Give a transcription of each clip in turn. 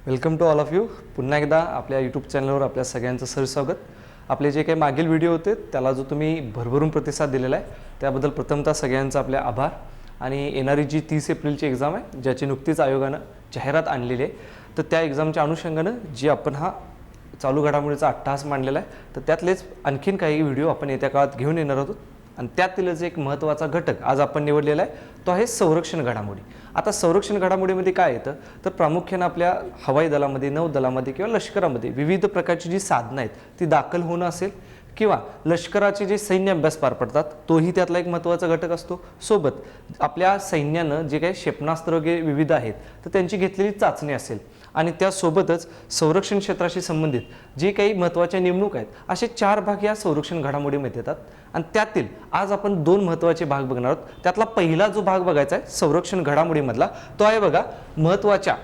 Welcome to all of you. पुन्हा एकदा आपल्या यूट्यूब चॅनलवर आपल्या सगळ्यांचं सहस्वागत. आपले जे काही मागील व्हिडिओ होते त्याला जो तुम्ही भरभरून प्रतिसाद दिलेला आहे त्याबद्दल प्रथमतः सगळ्यांचा आपले आभार. आणि येणारी जी 30 एप्रिलची एक्झाम आहे ज्याची नुकतीच आयोगानं जाहिरात आणलेली आहे, तर त्या एक्झामच्या अनुषंगानं जी आपण हा चालू घडामोडीचा अट्टहास मांडलेला आहे, तर त्यातलेच आणखीन काही व्हिडिओ आपण येत्या काळात घेऊन येणार आहोत. आणि त्यातीलच एक महत्त्वाचा घटक आज आपण निवडलेला आहे तो आहे संरक्षण घडामोडी. आता संरक्षण घडामोडीमध्ये काय येतं तर प्रामुख्याने आपल्या हवाई दलामध्ये, नौदलामध्ये किंवा लष्करामध्ये विविध प्रकारची जी साधनं आहेत ती दाखल होणं असेल किंवा लष्कराचे जे सैन्य अभ्यास पार पडतात तोही त्यातला एक महत्त्वाचा घटक असतो. सोबत आपल्या सैन्यानं जे काही क्षेपणास्त्र वगैरे विविध आहेत तर त्यांची घेतलेली चाचणी असेल आणि त्यासोबतच संरक्षण क्षेत्राशी संबंधित जे काही महत्त्वाच्या नेमणूक आहेत असे 4 भाग या संरक्षण घडामोडीमध्ये येतात. आणि त्यातील आज आपण 2 महत्त्वाचे भाग बघणार आहोत. त्यातला पहिला जो भाग बघायचा आहे संरक्षण घडामोडीमधला तो आहे बघा महत्त्वाच्या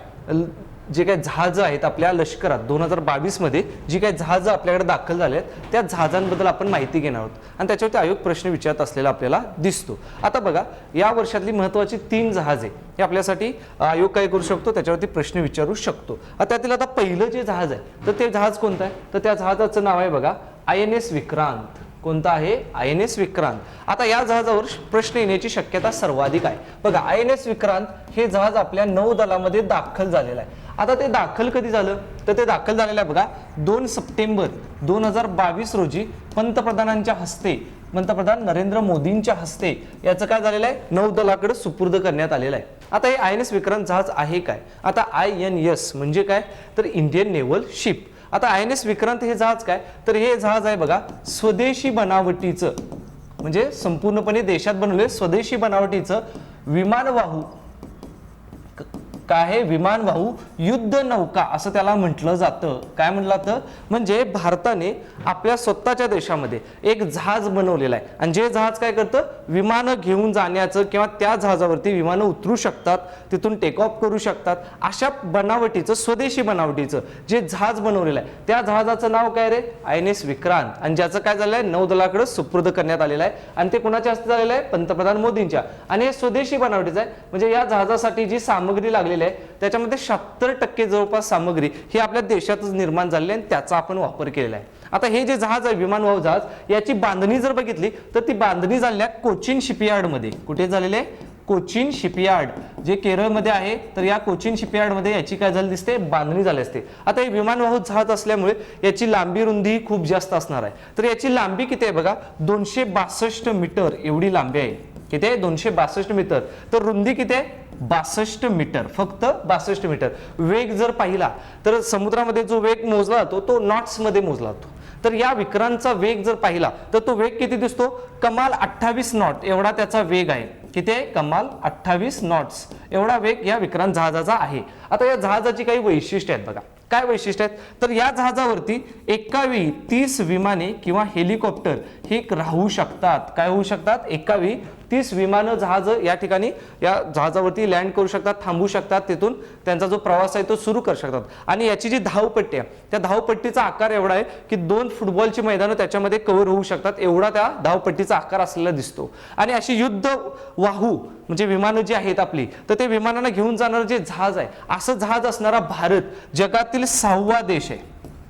जे काही जहाजं आहेत आपल्या लष्करात 2022 मध्ये जी काही जहाजं आपल्याकडे दाखल झाले आहेत त्या जहाजांबद्दल आपण माहिती घेणार आहोत आणि त्याच्यावरती आयोग प्रश्न विचारत असलेला आपल्याला दिसतो. आता बघा या वर्षातली महत्त्वाची 3 जहाजे हे आपल्यासाठी आयोग काय करू शकतो त्याच्यावरती प्रश्न विचारू शकतो. त्यातील आता पहिलं जे जहाज आहे तर ते जहाज कोणतं आहे तर त्या जहाजाचं नाव आहे बघा INS विक्रांत. कोणतं आहे INS विक्रांत. आता या जहाजावर प्रश्न येण्याची शक्यता सर्वाधिक आहे. बघा INS विक्रांत हे जहाज आपल्या नौदलामध्ये दाखल झालेलं आहे. आता ते दाखल कधी झालं तर ते दाखल झालेलं आहे बघा 2 सप्टेंबर 2022 रोजी पंतप्रधानांच्या हस्ते, पंतप्रधान नरेंद्र मोदींच्या हस्ते याचं काय झालेलं आहे नौदलाकडे सुपूर्द करण्यात आलेलं आहे. आता हे INS विक्रांत जहाज आहे काय. आता INS म्हणजे काय तर इंडियन नेव्हल शिप. आता INS विक्रांत हे जहाज काय तर हे जहाज आहे बघा स्वदेशी बनावटीचं, म्हणजे संपूर्णपणे देशात बनवले स्वदेशी बनावटीचं विमानवाहू काय आहे विमानवाहू युद्ध नौका असं त्याला म्हटलं जातं. काय म्हटलं जातं म्हणजे भारताने आपल्या स्वतःच्या देशामध्ये एक जहाज बनवलेलं आहे आणि जे जहाज काय करतं विमानं घेऊन जाण्याचं किंवा त्या जहाजावरती विमानं उतरू शकतात, तिथून टेक ऑफ करू शकतात अशा बनावटीचं स्वदेशी बनावटीचं जे जहाज बनवलेलं आहे त्या जहाजाचं नाव काय रे INS विक्रांत. आणि ज्याचं काय झालं आहे नौदलाकडे सुपूर्द करण्यात आलेलं आहे आणि ते कुणाच्या हस्ते झालेलं आहे पंतप्रधान मोदींच्या. आणि हे स्वदेशी बनावटीचं आहे म्हणजे या जहाजासाठी जी सामग्री लागलेली त्याच्यामध्ये 70% जवळपास सामग्री ही आपल्या देशातच निर्माण झालेली आहे आणि त्याचा आपण वापर केलेला आहे. आता हे जे जहाज आहे विमानवाहू जहाज याची बांधणी जर बघितली तर ती बांधणी झालेली आहे कोचीन शिपयार्ड मध्ये. कुठे झालेली आहे कोचीन शिपयार्ड जे केरळमध्ये आहे. तर या कोचीन शिपयार्ड मध्ये याची काय झाली दिसते बांधणी झाली असते. आता हे विमानवाहू जहाज असल्यामुळे याची लांबी रुंदी खूप जास्त असणार आहे. तर याची लांबी किती आहे बघा 262 मीटर एवढी लांबी आहे. किती आहे 262 मीटर. तर रुंदी किती आहे 62 मीटर, फक्त 62 मीटर. वेग जर पाहिला तर समुद्रामध्ये जो वेग मोजला जातो तो नॉट्स मध्ये मोजला जातो. तर या विक्रांतचा वेग जर पाहिला तर तो वेग किती दिसतो कमाल 28 नॉट एवढा त्याचा वेग आहे. किती आहे कमाल 28 नॉट्स एवढा वेग या विक्रांत जहाजाचा आहे. आता या जहाजाची काही वैशिष्ट्ये आहेत बघा. काय वैशिष्ट्य आहेत तर या जहाजावरती एका वेळी 30 विमाने किंवा हेलिकॉप्टर हे राहू शकतात. काय होऊ शकतात एका वेळी 30 विमानं जहाज या ठिकाणी या जहाजावरती लँड करू शकतात, थांबू शकतात, तिथून त्यांचा जो प्रवास आहे तो सुरू करू शकतात. आणि याची जी धावपट्टी आहे त्या धावपट्टीचा आकार एवढा आहे की 2 फुटबॉलची मैदानं त्याच्यामध्ये कव्हर होऊ शकतात एवढा त्या धावपट्टीचा आकार असलेला दिसतो. आणि अशी युद्ध वाहू म्हणजे विमानं जी आहेत आपली तर ते विमानांना घेऊन जाणारं जे जहाज आहे असं जहाज असणारा भारत जगातील 6वा देश आहे.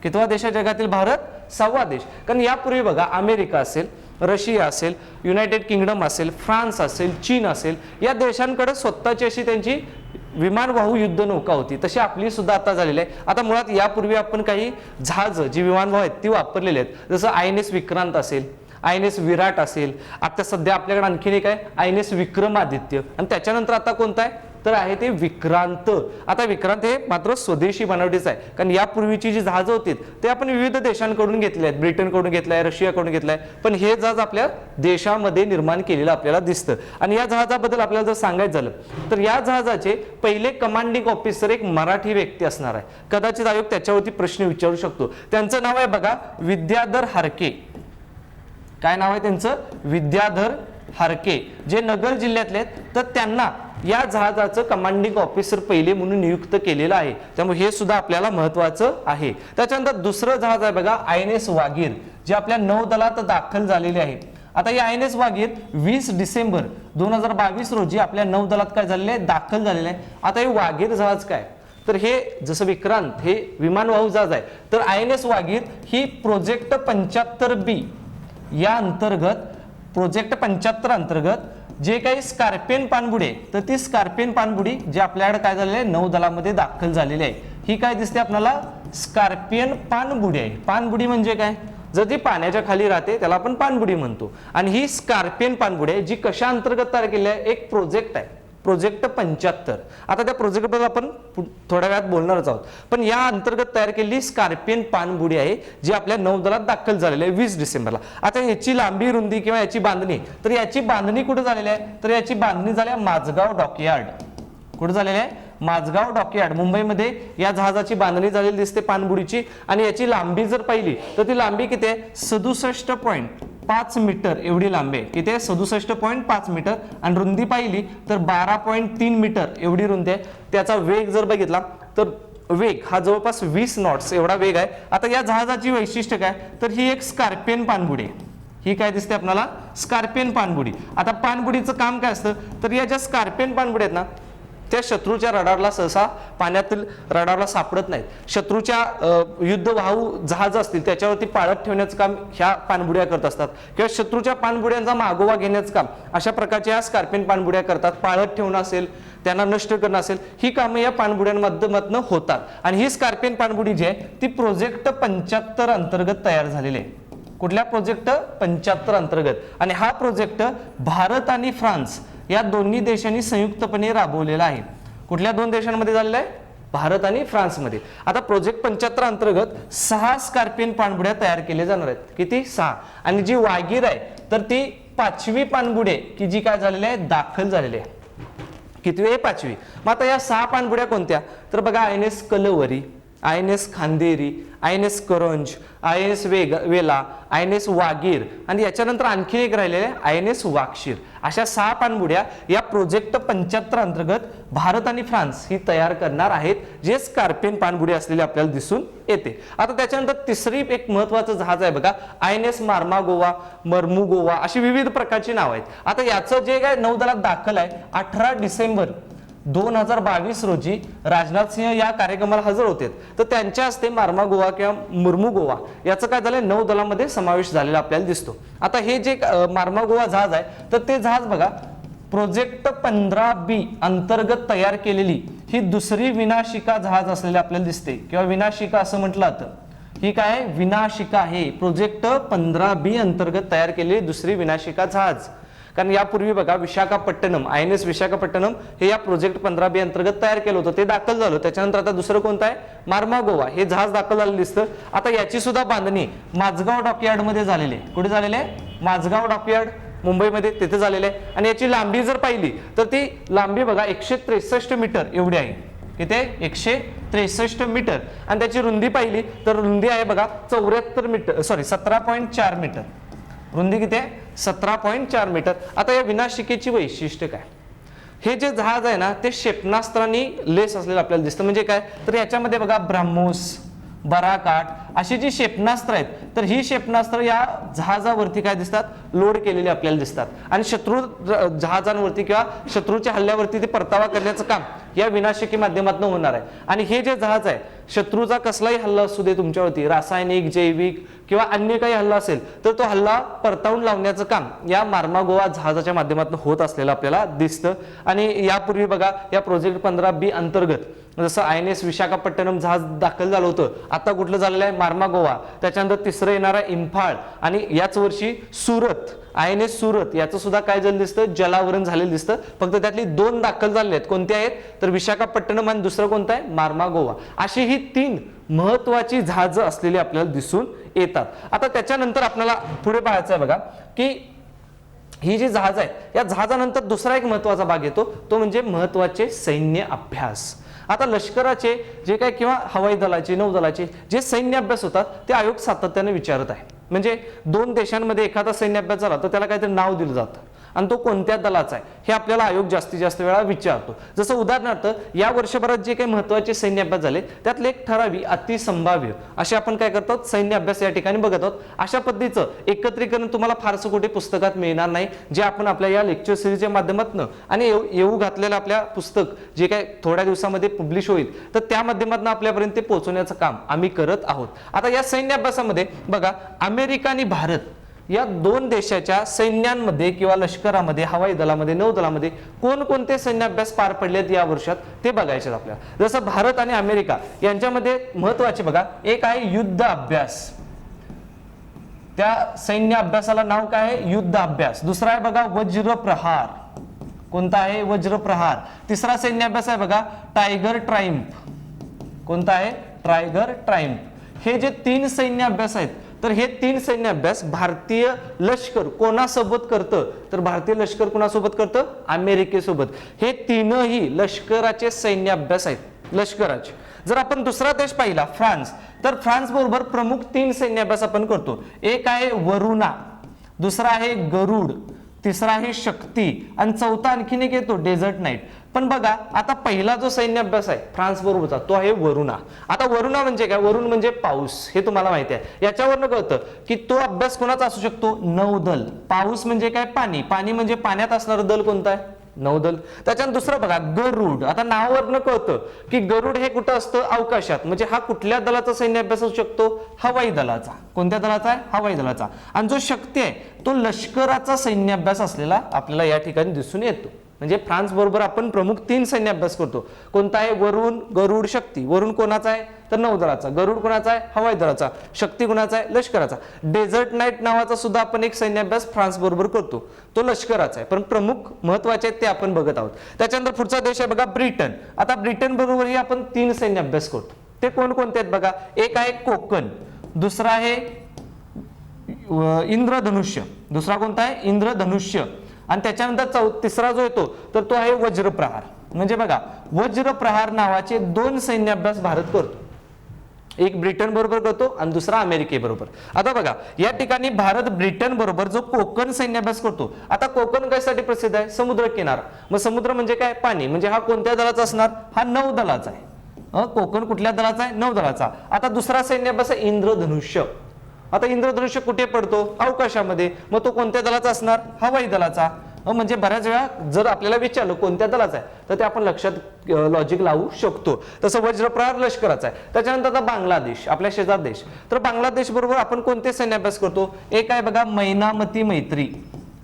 कितवा देश आहे जगातील भारत 6वा देश. कारण यापूर्वी बघा अमेरिका असेल, रशिया असेल, युनायटेड किंगडम असेल, फ्रान्स असेल, चीन असेल या देशांकडे स्वतःची अशी त्यांची विमानवाहू युद्ध नौका होती. तशी आपली सुद्धा आता झालेली आहे. आता मुळात यापूर्वी आपण काही जहाज जी विमानवाहू आहेत ती वापरलेली आहेत. जसं INS विक्रांत असेल, INS विराट असेल, आता सध्या आपल्याकडे आणखीन एक आहे INS विक्रमादित्य आणि त्याच्यानंतर आता कोणता आहे तर आहे ते विक्रांत. आता विक्रांत हे मात्र स्वदेशी बनावटीचं आहे कारण यापूर्वीची जी जहाजं होती ते आपण विविध देशांकडून घेतले आहेत. ब्रिटनकडून घेतलं आहे, रशियाकडून घेतलं आहे, पण हे जहाज आपल्या देशामध्ये निर्माण केलेलं आपल्याला दिसतं. आणि या जहाजाबद्दल आपल्याला जर सांगायचं झालं तर या जहाजाचे पहिले कमांडिंग ऑफिसर एक मराठी व्यक्ती असणार आहे. कदाचित आयोग त्याच्यावरती प्रश्न विचारू शकतो. त्यांचं नाव आहे बघा विद्याधर हारके. काय नाव आहे त्यांचं विद्याधर हारके जे नगर जिल्ह्यातले आहेत. तर त्यांना या जहाजाचं कमांडिंग ऑफिसर पहिले म्हणून नियुक्त केलेलं आहे. त्यामुळे हे सुद्धा आपल्याला महत्त्वाचं आहे. त्याच्यानंतर दुसरं जहाज आहे बघा INS वागीर जे आपल्या नौदलात दाखल झालेले आहे. आता या INS वागीर 20 डिसेंबर 2022 रोजी आपल्या नौदलात काय झालेले दाखल झालेले आहे. आता हे वागीर जहाज काय तर हे जसं विक्रांत हे विमानवाहू जहाज आहे, तर INS वागीर ही प्रोजेक्ट 75B या अंतर्गत, प्रोजेक्ट 75 अंतर्गत जे काही स्कॉर्पियन पाणबुडी, तर ती स्कॉर्पियन पाणबुडी जी आपल्याकडे काय झालेली आहे, नौदलामध्ये दाखल झालेली आहे. ही काय दिसते आपल्याला, स्कॉर्पियन पाणबुडी आहे. पाणबुडी म्हणजे काय, जर ती पाण्याच्या खाली राहते त्याला आपण पाणबुडी म्हणतो. आणि ही स्कॉर्पियन पाणबुडी आहे जी कशा अंतर्गत तयार केली आहे, एक प्रोजेक्ट आहे, प्रोजेक्ट 75. आता त्या प्रोजेक्टबद्दल आपण थोड्या वेळात बोलणारच आहोत. पण या अंतर्गत तयार केलेली स्कॉर्पियन पाणबुडी आहे जी आपल्या नौदलात दाखल झालेली आहे 20 डिसेंबरला. आता याची लांबी, रुंदी किंवा याची बांधणी, तर याची बांधणी कुठे झालेली आहे, तर याची बांधणी झाली आहे माझगाव डॉकयार्ड. कुठे झालेली आहे, माझगाव डॉकयार्ड मुंबईमध्ये या जहाजाची बांधणी झालेली दिसते पाणबुडीची. आणि याची लांबी जर पाहिली तर ती लांबी किती आहे, 67.5 मीटर एवढी लांबी आहे. किती आहे, 67.5 मीटर. आणि रुंदी पाहिली तर 12.3 मीटर एवढी रुंदी आहे. त्याचा वेग जर बघितला तर वेग हा जवळपास 20 नॉट्स एवढा वेग आहे. आता या जहाजाची वैशिष्ट्य काय, तर ही एक स्कॉर्पियन पाणबुडी आहे. ही काय दिसते आपल्याला, स्कॉर्पियन पाणबुडी. आता पाणबुडीचं काम काय असतं, तर या ज्या स्कॉर्पियन पाणबुडी आहेत ना, त्या शत्रूच्या रडारला सहसा पाण्यातील रडारला सापडत नाहीत. शत्रूच्या युद्धवाहू जहाज असतील त्याच्यावरती पाळत ठेवण्याचं काम ह्या पाणबुड्या करत असतात, किंवा शत्रूच्या पाणबुड्यांचा मागोवा घेण्याचं काम अशा प्रकारच्या ह्या स्कॉर्पियन पाणबुड्या करतात. पाळत ठेवणं असेल, त्यांना नष्ट करणं असेल, ही कामं या पाणबुड्यांमाध्यमातून होतात. आणि ही स्कॉर्पियन पाणबुडी जी आहे ती प्रोजेक्ट 75 अंतर्गत तयार झालेली आहे. कुठल्या प्रोजेक्ट 75 अंतर्गत. आणि हा प्रोजेक्ट भारत आणि फ्रान्स या दोन्ही देशांनी संयुक्तपणे राबवलेला आहे. कुठल्या दोन देशांमध्ये झालेला आहे, भारत आणि फ्रान्समध्ये. आता प्रोजेक्ट 75 अंतर्गत 6 स्कॉर्पियन पाणबुड्या तयार केल्या जाणार आहेत. किती, 6. आणि जी वागीर आहे तर ती 5वी पाणबुडी की जी काय झालेली आहे, दाखल झालेली आहे. कितवी आहे, 5वी. मग आता या 6 पाणबुड्या कोणत्या, तर बघा INS Kalvari, INS Khanderi, INS करंज, INS वेला, INS वागीर, आणि याच्यानंतर आणखी एक राहिलेले INS वाक्षीर. अशा 6 पाणबुड्या या प्रोजेक्ट 75 अंतर्गत भारत आणि फ्रान्स ही तयार करणार आहेत, जे स्कॉर्पियन पाणबुडी असलेली आपल्याला दिसून येते. आता त्याच्यानंतर तिसरी एक महत्वाचं जहाज आहे बघा, INS मार्मागोवा, मर्मुगोवा, अशी विविध प्रकारची नाव आहेत. आता याचं जे काय नौदलात दाखल आहे 18 डिसेंबर 2022 रोजी राजनाथ सिंह या कार्यक्रमाला हजर होते. तर त्यांच्या हस्ते मार्मागोवा किंवा मुर्मुगोवा याचं काय झालंय, नौदलामध्ये समावेश झालेला आपल्याला दिसतो. आता हे जे मार्मागोवा जहाज आहे तर ते जहाज बघा प्रोजेक्ट 15B अंतर्गत तयार केलेली ही दुसरी विनाशिका जहाज असलेले आपल्याला दिसते, किंवा विनाशिका असं म्हटलं जातं. ही काय, विनाशिका आहे. प्रोजेक्ट 15B अंतर्गत तयार केलेली दुसरी विनाशिका जहाज. कारण यापूर्वी बघा विशाखापट्टणम, INS विशाखापट्टणम हे या प्रोजेक्ट 15B अंतर्गत तयार केलं होतं, ते दाखल झालं. त्याच्यानंतर आता दुसरं कोणतं आहे, मार्मागोवा, हे जहाज दाखल झालेलं दिसतं. आता याची सुद्धा बांधणी माझगाव डॉकयार्ड मध्ये झालेली आहे. कुठे झालेली आहे, माझगाव डॉकयार्ड मुंबईमध्ये, तिथे झालेले आहे. आणि याची लांबी जर पाहिली तर ती लांबी बघा 163 मीटर एवढी आहे. किती, 163 मीटर. आणि त्याची रुंदी पाहिली तर रुंदी आहे बघा 74 मीटर, सॉरी 17.4 मीटर. रुंदी किती आहे, 17.4 मीटर. आता या विनाशिकेची वैशिष्ट्य काय, हे जे जहाज आहे ना ते क्षेपणास्त्रांनी लेस असलेलं आपल्याला दिसतं. म्हणजे काय, तर याच्यामध्ये बघा ब्रह्मोस, बराकाट अशी जी क्षेपणास्त्र आहेत, तर ही क्षेपणास्त्र या जहाजावरती काय दिसतात, लोड केलेली आपल्याला दिसतात. आणि शत्रू जहाजांवरती किंवा शत्रूच्या हल्ल्यावरती ते परतावा करण्याचं काम या विनाशिके माध्यमातून होणार आहे. आणि हे जे जहाज आहे, शत्रूचा कसलाही हल्ला असू दे तुमच्यावरती, रासायनिक, जैविक किंवा अन्य काही हल्ला असेल तर तो हल्ला परतावून लावण्याचं काम या मार्मागोवा जहाजाच्या माध्यमातून होत असलेलं आपल्याला दिसतं. आणि यापूर्वी बघा या प्रोजेक्ट 15B अंतर्गत जसं INS विशाखापट्टणम जहाज दाखल झालं होतं, आता कुठलं झालेलं आहे, मार्मागोवा. त्याच्यानंतर तिसरं येणार आहे इम्फाळ. आणि याच वर्षी सुरत, INS सुरत याचं सुद्धा काय झालं दिसतं, जलावरण झालेलं दिसतं. फक्त त्यातली 2 दाखल झालेले आहेत. कोणते आहेत, तर विशाखापट्टणम आणि दुसरं कोणतं आहे, मार्मागोवा. अशी ही 3 महत्वाची जहाजं असलेली आपल्याला दिसून येतात. आता त्याच्यानंतर आपल्याला पुढे पाहायचं आहे बघा की ही जी जहाज आहे या जहाजानंतर दुसरा एक महत्वाचा भाग येतो, तो म्हणजे महत्वाचे सैन्य अभ्यास. आता लष्कराचे जे काय किंवा हवाई दलाचे, नौदलाचे जे सैन्य अभ्यास होतात ते आयोग सातत्याने विचारत आहे. म्हणजे 2 देशांमध्ये एखादा सैन्य अभ्यास झाला तर त्याला काहीतरी नाव दिलं जातं. आणि तो कोणत्या दलाचा आहे हे आपल्याला आयोग जास्तीत जास्त वेळा विचारतो. जसं उदाहरणार्थ या वर्षभरात जे काही महत्त्वाचे सैन्य अभ्यास झाले त्यातले एक ठरावी अतिसंभाव्य असे आपण काय करतो सैन्य अभ्यास या ठिकाणी बघत आहोत. अशा पद्धतीचं एकत्रीकरण तुम्हाला फारसं कुठे पुस्तकात मिळणार नाही, जे आपण आपल्या या लेक्चर सिरीजच्या माध्यमातून आणि येऊ घातलेलं आपल्या पुस्तक जे काय थोड्या दिवसामध्ये पब्लिश होईल तर त्या माध्यमातून आपल्यापर्यंत ते पोहोचवण्याचं काम आम्ही करत आहोत. आता या सैन्य अभ्यासामध्ये बघा अमेरिका आणि भारत या दोन देशाच्या सैन्यांमध्ये किंवा लष्करामध्ये, हवाई दलामध्ये, नौदलामध्ये कोणकोणते सैन्य अभ्यास पार पडलेत या वर्षात ते बघायचे आपल्याला. जसं भारत आणि अमेरिका यांच्यामध्ये महत्वाचे बघा एक आहे युद्ध अभ्यास, त्या सैन्य अभ्यासाला नाव काय आहे युद्ध अभ्यास. दुसरा आहे बघा वज्र प्रहार, कोणता आहे वज्र प्रहार. तिसरा सैन्य अभ्यास आहे बघा टायगर ट्रायम्फ, कोणता आहे टायगर ट्रायम्फ. हे जे 3 सैन्य अभ्यास आहेत तर हे 3 सैन्य अभ्यास भारतीय लष्कर कोणासोबत करतं तर भारतीय लष्कर कोणासोबत करतं अमेरिकेसोबत. हे तीनही लष्कराचे सैन्य अभ्यास आहेत लष्कराचे. जर आपण दुसरा देश पाहिला फ्रान्स तर फ्रान्स बरोबर प्रमुख 3 सैन्य अभ्यास आपण करतो. एक आहे वरुणा, दुसरा आहे गरुड, तिसरा आहे शक्ती आणि चौथा आणखीन एक येतो डेझर्ट नाईट. पण बघा आता पहिला जो सैन्य अभ्यास आहे फ्रान्स बरोबरचा तो आहे वरुणा. आता वरुणा म्हणजे काय, वरुण म्हणजे पाऊस हे तुम्हाला माहिती आहे. याच्यावरनं कळतं की तो अभ्यास कोणाचा असू शकतो नौदल. पाऊस म्हणजे काय पाणी, पाणी म्हणजे पाण्यात असणारं दल कोणतं आहे नौदल. त्याच्यानंतर दुसरं बघा गरुड. आता नावावरनं कळतं की गरुड हे कुठं असतं अवकाशात, म्हणजे हा कुठल्या दलाचा सैन्य अभ्यास असू शकतो हवाई दलाचा. कोणत्या दलाचा आहे हवाई दलाचा. आणि जो शक्ती आहे तो लष्कराचा सैन्य अभ्यास असलेला आपल्याला या ठिकाणी दिसून येतो. म्हणजे फ्रान्स बरोबर आपण प्रमुख 3 सैन्य अभ्यास करतो. कोणता आहे वरुण, गरुड, शक्ती. वरुण कोणाचा आहे तर नौदलाचा, गरुड कोणाचा आहे हवाई दलाचा, शक्ती कोणाचा आहे लष्कराचा. डेझर्ट नाईट नावाचा सुद्धा आपण एक सैन्य अभ्यास फ्रान्स बरोबर करतो, तो लष्कराचा आहे. पण प्रमुख महत्वाचे आहेत ते आपण बघत आहोत. त्याच्यानंतर पुढचा देश आहे बघा ब्रिटन. आता ब्रिटन बरोबरही आपण 3 सैन्य अभ्यास करतो. ते कोणकोणते आहेत बघा. एक आहे कोकण, दुसरा आहे इंद्रधनुष्य, दुसरा कोणता आहे इंद्रधनुष्य आणि त्याच्यानंतर तिसरा जो येतो तर तो आहे वज्रप्रहार. म्हणजे बघा वज्रप्रहार नावाचे 2 सैन्य अभ्यास भारत करतो. एक ब्रिटन बरोबर करतो आणि दुसरा अमेरिकेबरोबर. आता बघा या ठिकाणी भारत ब्रिटन बरोबर जो कोकण सैन्य अभ्यास करतो. आता कोकण कशासाठी प्रसिद्ध आहे समुद्र किनारा. मग समुद्र म्हणजे काय पाणी, म्हणजे हा कोणत्या दलाचा असणार हा नौदलाचा आहे. कोकण कुठल्या दलाचा आहे नौदलाचा. आता दुसरा सैन्य अभ्यास आहे इंद्रधनुष्य. आता इंद्रधनुष्य कुठे पडतो अवकाशामध्ये, मग तो कोणत्या दलाचा असणार हवाई दलाचा. म्हणजे बऱ्याच वेळा जर आपल्याला विचारलं कोणत्या दलाचा आहे तर ते आपण लक्षात लॉजिक लावू शकतो. तसं वज्रप्रहार लष्कराचा आहे. त्याच्यानंतर आता बांगलादेश आपल्या शेजार देश. तर बांगलादेश बरोबर आपण कोणते सैन्य अभ्यास करतो. एक आहे बघा मैनामती मैत्री.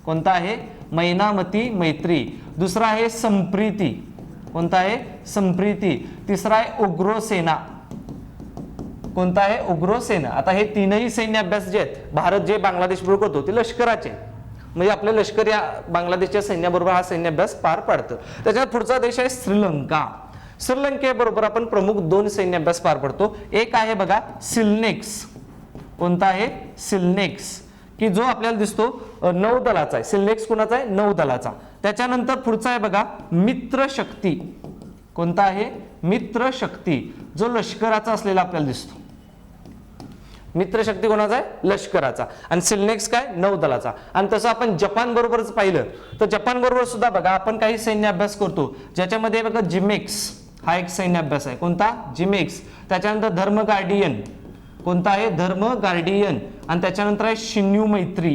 कोणता आहे मैनामती मैत्री. दुसरा आहे संप्रीती. कोणता आहे संप्रीती. तिसरा आहे उग्रसेना. कोणता आहे उग्रसेना. आता हे 3ही सैन्य अभ्यास जे आहेत भारत जे बांगलादेश बरोबर करतो ते लष्कराचे, म्हणजे आपले लष्कर या बांगलादेशच्या सैन्याबरोबर हा सैन्य अभ्यास पार पाडतं. त्याच्यात पुढचा देश आहे श्रीलंका. श्रीलंकेबरोबर आपण प्रमुख 2 सैन्य अभ्यास पार पडतो. एक आहे बघा सिलनेक्स. कोणता आहे सिलनेक्स की जो आपल्याला दिसतो नौदलाचा आहे. सिलनेक्स कोणाचा आहे नौदलाचा. त्याच्यानंतर पुढचा आहे बघा मित्र शक्ती. कोणता आहे मित्र शक्ती जो लष्कराचा असलेला आपल्याला दिसतो. मित्र शक्ती कोणाचा आहे लष्कराचा. आणि सिलनेक्स काय नौदलाचा. आणि तसं आपण जपान बरोबरच पाहिलं तर जपान बरोबर सुद्धा बघा आपण काही सैन्य अभ्यास करतो ज्याच्यामध्ये बघा जिमेक्स हा एक सैन्य अभ्यास आहे. कोणता जिमेक्स. त्याच्यानंतर धर्म गार्डियन. कोणता आहे धर्म गार्डियन. आणि त्याच्यानंतर आहे शिन्यू मैत्री.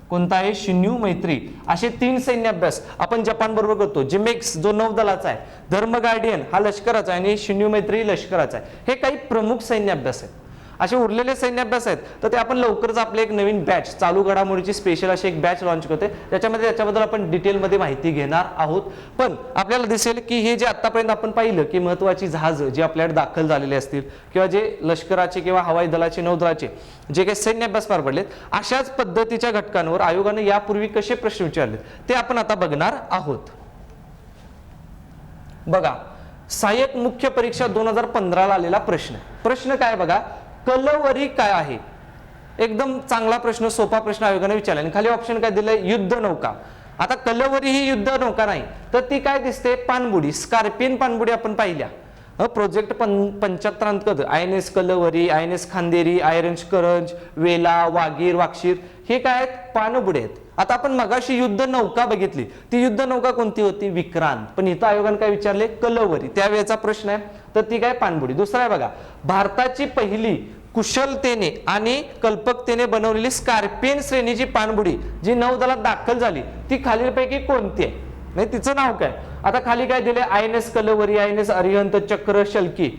कोणता आहे शिन्यू मैत्री. असे 3 सैन्य अभ्यास आपण जपान बरोबर करतो. जिमेक्स जो नौदलाचा आहे, धर्म गार्डियन हा लष्कराचा आहे आणि शिन्यू मैत्री लष्कराचा आहे. हे काही प्रमुख सैन्य अभ्यास आहेत. असे उरलेले सैन्य अभ्यास आहेत तर ते आपण लवकरच आपले एक नवीन बॅच चालू घडामोडीची स्पेशल अशी एक बॅच लॉन्च करते त्याच्यामध्ये त्याच्याबद्दल आपण डिटेलमध्ये माहिती घेणार आहोत. पण आपल्याला दिसेल की हे जे आतापर्यंत आपण पाहिलं की महत्त्वाची जहाजं जे आपल्याकडे दाखल झालेले असतील किंवा जे लष्कराचे किंवा हवाई दलाचे नौदलाचे जे काही सैन्य अभ्यास पार पडलेत अशाच पद्धतीच्या घटकांवर आयोगाने यापूर्वी कसे प्रश्न विचारले ते आपण आता बघणार आहोत. बघा सहाय्यक मुख्य परीक्षा 2015 ला आलेला प्रश्न काय बघा कलवरी काय आहे. एकदम चांगला प्रश्न सोपा प्रश्न आयोगाने विचारला आणि खाली ऑप्शन काय दिलंय युद्ध नौका. आता कलवरी ही युद्ध नौका नाही तर ती काय दिसते पाणबुडी. स्कॉर्पियन पाणबुडी आपण पाहिल्या प्रोजेक्ट 75 अंतर्गत INS कलवरी, INS खांदेरी, आयरन करंज, वेला, वागीर, वाक्षीर हे काय आहेत पाणबुडी आहेत. आता आपण मगाशी युद्ध नौका बघितली, ती युद्ध नौका कोणती होती? विक्रांत. पण इथं आयोगाने काय विचारले? कलवरी. त्यावेळेचा प्रश्न आहे, तर ती काय? पाणबुडी. दुसरा आहे बघा, भारताची पहिली कुशलतेने आणि कल्पकतेने बनवलेली स्कॉर्पियन श्रेणीची पाणबुडी जी नौदलात दाखल झाली ती खालीलपैकी कोणती आहे? नाही, तिचं नाव काय? आता खाली काय दिले? INS कलवरी, INS अरिहंत, चक्र, शल्की.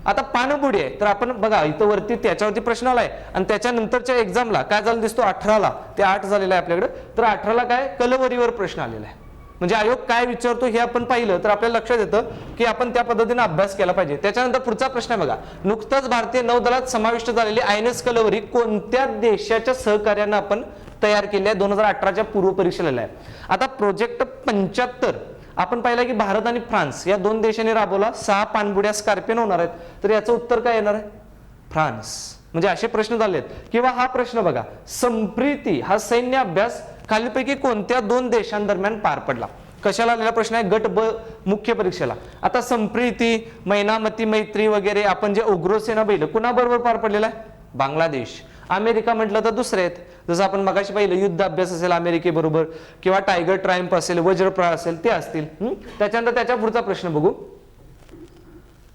आता पाणबुडी आहे, तर आपण बघा इथं वरती त्याच्यावरती प्रश्न आलाय आणि त्याच्यानंतरच्या एक्झामला काय झालं दिसतो? 18ला ते 8 झालेला आहे आपल्याकडे, तर 18ला काय? कलवरीवर प्रश्न आलेला आहे. म्हणजे आयोग काय विचारतो हे आपण पाहिलं तर आपल्याला लक्षात येतं की आपण त्या पद्धतीने अभ्यास केला पाहिजे. त्याच्यानंतर पुढचा प्रश्न आहे बघा, नुकताच भारतीय नौदलात समाविष्ट झालेली INS कलवरी कोणत्या देशाच्या सहकार्यानं आपण तयार केली आहे? 2018च्या पूर्व परीक्षेला आहे. आता प्रोजेक्ट 75 आपण पाहिलं की भारत आणि फ्रान्स या 2 देशांनी राबवला. 6 पाणबुड्या स्कॉर्पियन होणार आहेत, तर याचं उत्तर काय येणार आहे? फ्रान्स. म्हणजे असे प्रश्न झालेत. किंवा हा प्रश्न बघा, संप्रीती हा सैन्य अभ्यास खालीलपैकी कोणत्या 2 देशांदरम्यान पार पडला? कशाला आलेला प्रश्न आहे? गट ब मुख्य परीक्षेला. आता संप्रीती, मैनामती मैत्री वगैरे आपण जे उग्रसेना पाहिलं कुणाबरोबर पार पडलेला आहे? बांगलादेश. अमेरिका म्हटलं तर दुसरे आहेत, जसं आपण मगाशी पाहिलं युद्ध अभ्यास असेल अमेरिकेबरोबर, किंवा टायगर ट्रायम्फ असेल, वज्रप्रहार असेल, ते असतील. त्याच्यानंतर त्याच्या पुढचा प्रश्न बघू.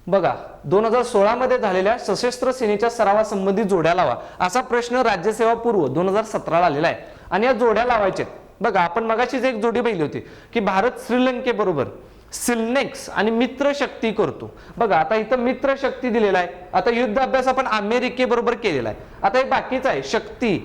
बघा, 2016 मध्ये झालेल्या सशस्त्र सेनेच्या सरावासंबंधी जोड्या लावा असा प्रश्न राज्यसेवा पूर्व 2017ला आलेला आहे आणि या जोड्या लावायच्या. बघा, आपण मगाशीच एक जोडी पाहिली होती की भारत श्रीलंकेबरोबर सिल्नेक्स आणि मित्र शक्ती करतो. बघा, आता इथं मित्र शक्ती दिलेला आहे. आता युद्ध अभ्यास आपण अमेरिकेबरोबर केलेला आहे. आता हे बाकीचं आहे शक्ती,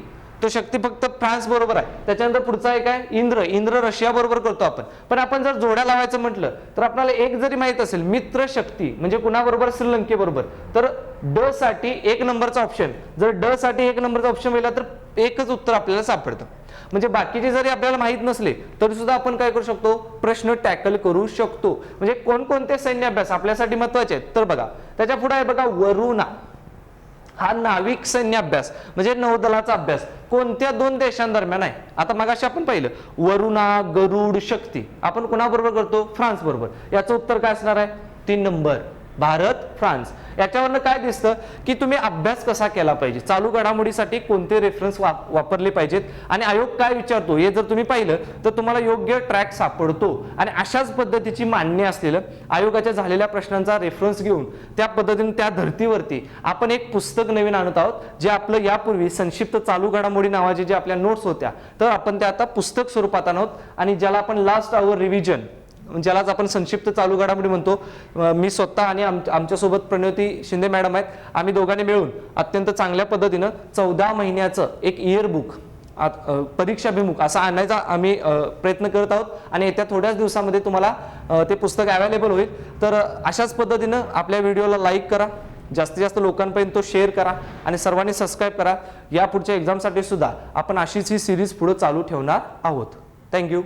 तो शक्ती फक्त फ्रान्स बरोबर आहे. त्याच्यानंतर पुढचा एक आहे इंद्र रशिया बरोबर करतो आपण. पण आपण जर जोड्या लावायचं म्हटलं तर आपल्याला एक जरी माहित असेल मित्र शक्ती म्हणजे कुणाबरोबर? श्रीलंकेबरोबर. तर ड साठी 1 नंबरचा ऑप्शन, जर ड साठी 1 नंबरचा ऑप्शन मिळाला तर एकच उत्तर आपल्याला सापडतं. म्हणजे बाकीचे जरी आपल्याला माहित नसले तरी सुद्धा आपण काय करू शकतो? प्रश्न टॅकल करू शकतो. म्हणजे कोणकोणते सैन्य अभ्यास आपल्यासाठी महत्वाचे आहेत? तर बघा, त्याच्या पुढे आहे बघा वरुणा. हा नाविक सैन्य अभ्यास म्हणजे नौदलाचा अभ्यास कोणत्या 2 देशांदरम्यान आहे? आता मगाशी आपण पाहिलं वरुणा, गरुड, शक्ती आपण कुणाबरोबर करतो? फ्रान्स बरोबर. याचं उत्तर काय असणार आहे? 3 नंबर, भारत फ्रान्स. याच्यावरनं काय दिसतं की तुम्ही अभ्यास कसा केला पाहिजे, चालू घडामोडीसाठी कोणते रेफरन्स वापरले पाहिजेत आणि आयोग काय विचारतो हे जर तुम्ही पाहिलं तर तुम्हाला योग्य ट्रॅक सापडतो. आणि अशाच पद्धतीची मान्य असलेलं आयोगाच्या झालेल्या प्रश्नांचा रेफरन्स घेऊन त्या पद्धतीने त्या धर्तीवरती आपण एक पुस्तक नवीन आणत आहोत, जे आपलं यापूर्वी संक्षिप्त चालू घडामोडी नावाचे जे आपल्या नोट्स होत्या तर आपण त्या आता पुस्तक स्वरूपात आणत आहोत आणि ज्याला आपण लास्ट आवर रिव्हिजन, ज्यालाच आपण संक्षिप्त चालू घडामोडी म्हणतो. मी स्वतः आणि आमच्यासोबत प्रणोती शिंदे मॅडम आहेत, आम्ही दोघांनी मिळून अत्यंत चांगल्या पद्धतीनं 14 महिन्याचं एक इयर बुक परीक्षाभिमुख असा आणायचा आम्ही प्रयत्न करत आहोत आणि येत्या थोड्याच दिवसामध्ये तुम्हाला ते पुस्तक अवेलेबल होईल. तर अशाच पद्धतीनं आपल्या व्हिडिओला लाईक करा, जास्तीत जास्त लोकांपर्यंत तो शेअर करा आणि सर्वांनी सबस्क्राईब करा. या पुढच्या एक्झामसाठी सुद्धा आपण अशीच ही सिरीज पुढे चालू ठेवणार आहोत. थँक्यू.